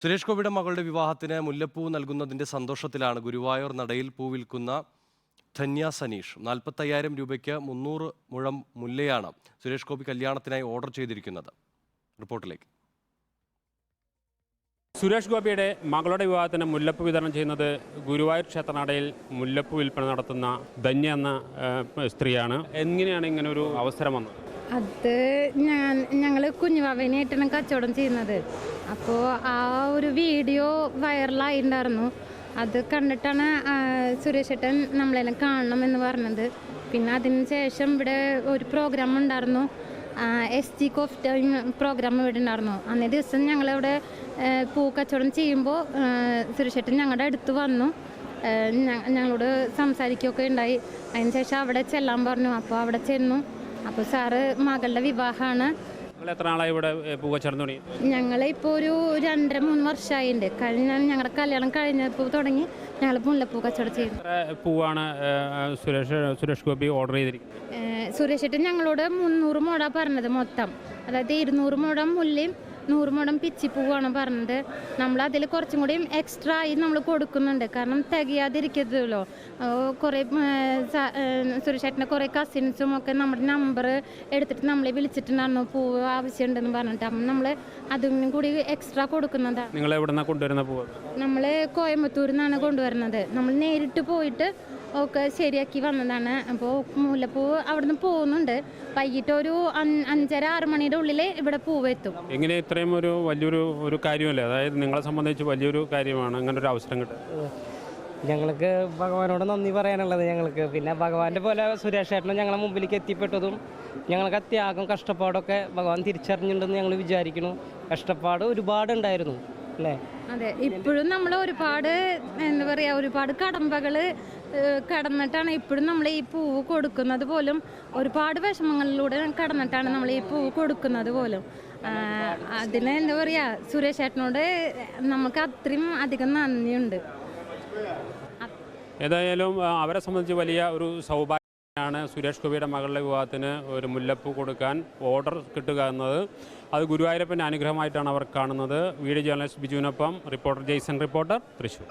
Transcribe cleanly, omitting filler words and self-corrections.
സുരേഷ് ഗോപിയുടെ മകളുടെ വിവാഹത്തിന് മുല്ലപ്പൂ നൽകുന്നതിന്റെ സന്തോഷത്തിലാണ് ഗുരുവായൂർ നടയിൽ പൂ വിൽക്കുന്ന ധന്യ സനീഷ്. 45,000 രൂപയ്ക്ക് 300 മുഴം മുല്ലയാണ് സുരേഷ് ഗോപി കല്യാണത്തിനായി ഓർഡർ ചെയ്തിരിക്കുന്നത്. റിപ്പോർട്ടിലേക്ക്. സുരേഷ് ഗോപിയുടെ മകളുടെ വിവാഹത്തിന് മുല്ലപ്പൂ വിതരണം ചെയ്യുന്നത് ഗുരുവായൂർ ക്ഷേത്രനടയിൽ മുല്ലപ്പൂ വിൽപ്പന നടത്തുന്ന ധന്യ എന്ന സ്ത്രീയാണ്. എങ്ങനെയാണ് ഇങ്ങനെ ഒരു അവസരം വന്നത്? അത് ഞങ്ങൾ കുഞ്ഞുവാവേനായിട്ടാണ് കച്ചവടം ചെയ്യുന്നത്. അപ്പോൾ ആ ഒരു വീഡിയോ വൈറലായിട്ടുണ്ടായിരുന്നു. അത് കണ്ടിട്ടാണ് സുരേഷ് ഏട്ടൻ നമ്മളെല്ലാം കാണണം എന്ന് പറഞ്ഞത്. പിന്നെ അതിന് ശേഷം ഇവിടെ ഒരു പ്രോഗ്രാം ഉണ്ടായിരുന്നു, SG കോഫ് ടൈം പ്രോഗ്രാം ഇവിടെ ഉണ്ടായിരുന്നു. അന്നേ ദിവസം ഞങ്ങളിവിടെ പൂ കച്ചവടം ചെയ്യുമ്പോൾ സുരേഷ് ഏട്ടൻ ഞങ്ങളുടെ അടുത്ത് വന്നു, ഞങ്ങളോട് സംസാരിക്കുകയൊക്കെ ഉണ്ടായി. അതിന് ശേഷം അവിടെ ചെല്ലാൻ പറഞ്ഞു. അപ്പോൾ അവിടെ ചെന്നു. അപ്പോൾ സാറ് മകളുടെ വിവാഹമാണ്. എത്ര നാളായി ഇവിടെ പൂ കച്ചവടം തുടങ്ങി? ഞങ്ങളിപ്പോൾ ഒരു 2-3 വർഷമായിട്ടുണ്ട്. ഞങ്ങളുടെ കല്യാണം കഴിഞ്ഞപ്പോൾ തുടങ്ങി ഞങ്ങൾ മുല്ലപ്പൂ കച്ചവടം ചെയ്തു. പൂവാണ് സുരേഷ് ഗോപി ഓർഡർ ചെയ്തിരിക്കുന്നത്? സുരേഷ് ഏട്ടൻ ഞങ്ങളോട് 300 മുഴ പറഞ്ഞത് മൊത്തം. അതായത് 200 മുഴം മുല്ലയും 100 മുഴം പിച്ചിപ്പൂവാണ് പറഞ്ഞത്. നമ്മൾ അതിൽ കുറച്ചും കൂടിയും എക്സ്ട്രാ ആയി നമ്മൾ കൊടുക്കുന്നുണ്ട്. കാരണം തികയാതിരിക്കരുതല്ലോ. കുറേ സുരേഷ് ഏട്ടൻ്റെ കുറേ കസിൻസും ഒക്കെ നമ്മുടെ നമ്പർ എടുത്തിട്ട് നമ്മളെ വിളിച്ചിട്ടുണ്ടായിരുന്നു, പൂവ് ആവശ്യമുണ്ടെന്ന് പറഞ്ഞിട്ട്. അപ്പം നമ്മൾ അതും കൂടി എക്സ്ട്രാ കൊടുക്കുന്നതാണ്. നിങ്ങൾ എവിടെ നിന്നാണ് കൊണ്ടുവരുന്ന പൂവ്? നമ്മൾ കോയമ്പത്തൂരിൽ നിന്നാണ് കൊണ്ടുവരുന്നത്. നമ്മൾ നേരിട്ട് പോയിട്ട് ഒക്കെ ശരിയാക്കി വന്നതാണ്. അപ്പോൾ മുല്ലപ്പൂ അവിടെ നിന്ന് പോകുന്നുണ്ട്. വൈകിട്ട് ഒരു 5:30-6 മണിയുടെ ഉള്ളിൽ ഇവിടെ പൂവെത്തും. എങ്ങനെ ഇത്രയും വലിയൊരു കാര്യമല്ലേ? അതായത് നിങ്ങളെ സംബന്ധിച്ച് വലിയൊരു കാര്യമാണ് അങ്ങനെ ഒരു അവസരം കിട്ടുന്നത്. ഞങ്ങൾക്ക് ഭഗവാനോട് നന്ദി പറയാനുള്ളത് ഞങ്ങൾക്ക്. പിന്നെ ഭഗവാന്റെ പോലെ സുരേഷ് ഏട്ടനും ഞങ്ങളെ മുമ്പിലേക്ക് എത്തിപ്പെട്ടതും ഞങ്ങൾക്ക് ത്യാഗം കഷ്ടപ്പാടൊക്കെ ഭഗവാൻ തിരിച്ചറിഞ്ഞിട്ടുണ്ടെന്ന് ഞങ്ങൾ വിചാരിക്കുന്നു. കഷ്ടപ്പാട് ഒരുപാടുണ്ടായിരുന്നു അല്ലേ? അതെ, ഇപ്പോഴും നമ്മൾ ഒരുപാട് എന്താ പറയുക, ഒരുപാട് കടമ്പകൾ കടന്നിട്ടാണ് ഇപ്പോഴും നമ്മൾ ഈ പൂവ് കൊടുക്കുന്നത് പോലും. ഒരുപാട് വിഷമങ്ങളിലൂടെ കടന്നിട്ടാണ് നമ്മൾ ഈ പൂവ് കൊടുക്കുന്നത് പോലും. അതിന് എന്താ പറയുക, സുരേഷ് ഏട്ടനോട് നമുക്ക് അത്രയും അധികം നന്ദിയുണ്ട്. ഏതായാലും അവരെ സംബന്ധിച്ച് വലിയ ഒരു സൗഭാഗ്യമാണ് സുരേഷ് ഗോപിയുടെ മകളുടെ വിവാഹത്തിന് ഒരു മുല്ലപ്പൂ കൊടുക്കാൻ ഓർഡർ കിട്ടുക എന്നത്. അത് ഗുരുവായൂരപ്പൻ്റെ അനുഗ്രഹമായിട്ടാണ് അവർ കാണുന്നത്. വീഡിയോ ജേർണലിസ്റ്റ് ബിജുവിനൊപ്പം റിപ്പോർട്ടർ ജെയ്സൺ, റിപ്പോർട്ടർ, തൃശ്ശൂർ.